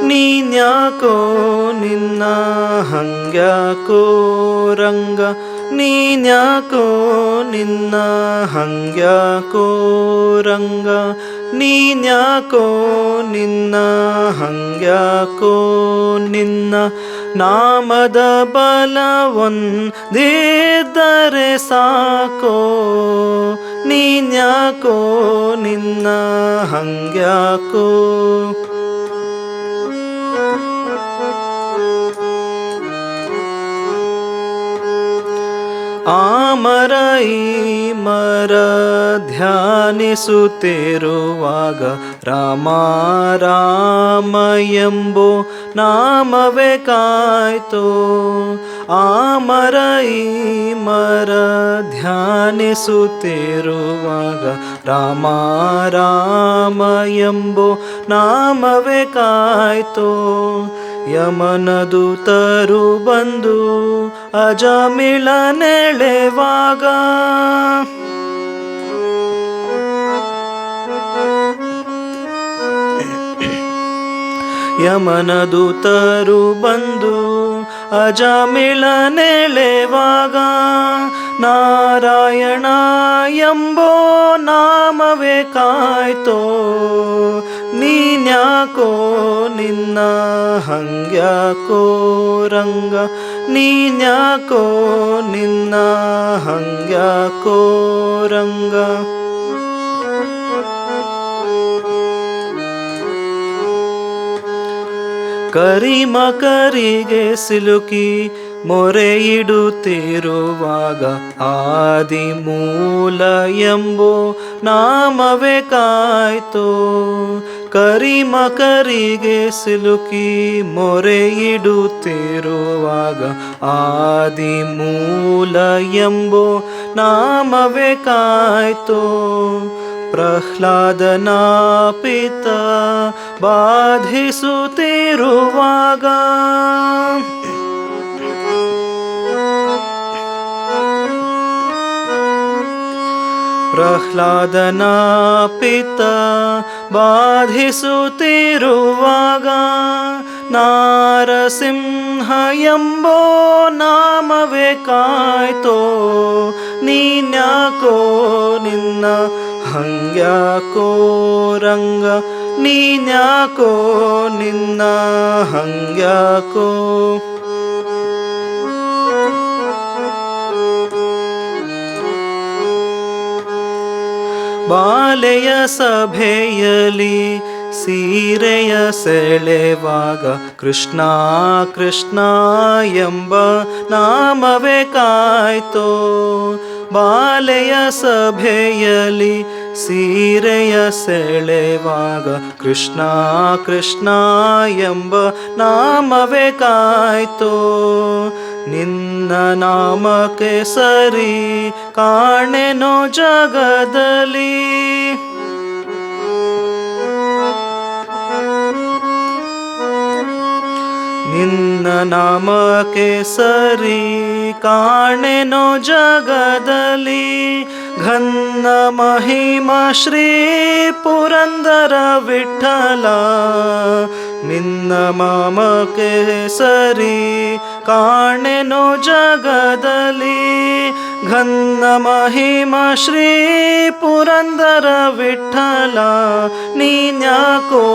ನೀನ್ಯಾಕೋ ನಿನ್ನ ಹಂಗ್ಯಾಕೋ ರಂಗ, ನೀನ್ಯಾಕೋ ನಿನ್ನ ಹಂಗ್ಯಾಕೋ ರಂಗ, ನೀನ್ಯಾಕೋ ನಿನ್ನ ಹಂಗ್ಯಾಕೋ ನಿನ್ನ ನಾಮದ ಬಲವೊಂದಿದ್ದರೆ ಸಾಕೋ, ನೀನ್ಯಾಕೋ ನಿನ್ನ ಹಂಗ್ಯಾಕೋ. ಆ ಮರ ಈ ಮರ ಧ್ಯಾನಿಸುತ್ತಿರುವಾಗ ರಾಮ ರಾಮ ಎಂಬೋ ನಾಮವೇ ಕಾಯ್ತೋ. ಆ ಮರ ಈ ಮರ ಧ್ಯಾನಿಸುತ್ತಿರುವಾಗ ರಾಮ ರಾಮ ಎಂಬೋ ನಾಮವೇ ಕಾಯ್ತೋ. ಯಮನ ದೂತರು ಬಂದು ಅಜಮಿಳ ನೆಳೆವಾಗ, ಯಮನ ದೂತರು ಬಂದು ಅಜಮಿಳ ನೆಳೆವಾಗ ನಾರಾಯಣ ಎಂಬೋ ನಾಮವೇ ಕಾಯ್ತೋ. ನೀನ್ಯಾಕೋ ನಿನ್ನ ಹಂಗ್ಯಾಕೋ ರಂಗ, ನೀನ್ಯಾಕೋ ನಿನ್ನ ಹಂಗ್ಯಾಕೋ ರಂಗ. ಕರಿಮಕರಿಗೆ ಸಿಲುಕಿ ಮೊರೆ ಇಡುತ್ತಿರುವಾಗ ಆದಿಮೂಲ ಎಂಬೋ ನಾಮವೇ ಕಾಯ್ತೋ. ಕರಿಮಕರಿಗೆ ಸಿಲುಕಿ ಮೊರೆ ಇಡುತ್ತಿರುವಾಗ ಆದಿಮೂಲ ಎಂಬೋ ನಾಮವೇ ಕಾಯ್ತೋ. ಪ್ರಹ್ಲಾದನ ಪಿತ ಬಾಧಿಸುತ್ತಿರುವಾಗ ಪ್ರಹ್ಲಾದನ ಪಿತ ಬಾಧಿಸುತ್ತಿರುವಾಗ ನಾರಸಿಂಹ ಎಂಬೋ ನಾಮವೇ ಕಾಯ್ತೋ. ನೀನ್ಯಾಕೋ ನಿನ್ನ ಹಂಗ್ಯಾಕೋ ರಂಗ, ನೀನ್ಯಾಕೋ ನಿನ್ನ ಹಂಗ್ಯಾಕೋ. ಬಾಲೆಯ ಸಭೆಯಲ್ಲಿ ಸೀರೆಯ ಸೆಳೆವಾಗ ಕೃಷ್ಣ ಕೃಷ್ಣ ಎಂಬ ನಾಮವೇ ಕಾಯ್ತೋ. ಬಾಲೆಯ ಸಭೆಯಲ್ಲಿ ಸೀರೆಯ ಸೆಳೆವಾಗ ಕೃಷ್ಣ ಕೃಷ್ಣ ಎಂಬ ನಾಮವೇ ಕಾಯ್ತೋ. ನಿನ್ನ ನಾಮಕ್ಕೆ ಸರಿ ಕಾಣೆನೋ ಜಗದಲ್ಲಿ, ನಿನ್ನ ನಾಮಕ್ಕೆ ಸರಿ ಕಾಣೆನೋ ಜಗದಲ್ಲಿ. ಘನ್ನ ಮಹಿಮ ಶ್ರೀ ಪುರಂದರ ವಿಠಲ, ನಿನ್ನ ನಾಮಕ್ಕೆ ಸರಿ ಕಾಣೆನೋ ಜಗದಲ್ಲಿ. ಘನ್ನ ಮಹಿಮ ಶ್ರೀ ಪುರಂದರ ವಿಠಲ, ನೀನ್ಯಾಕೋ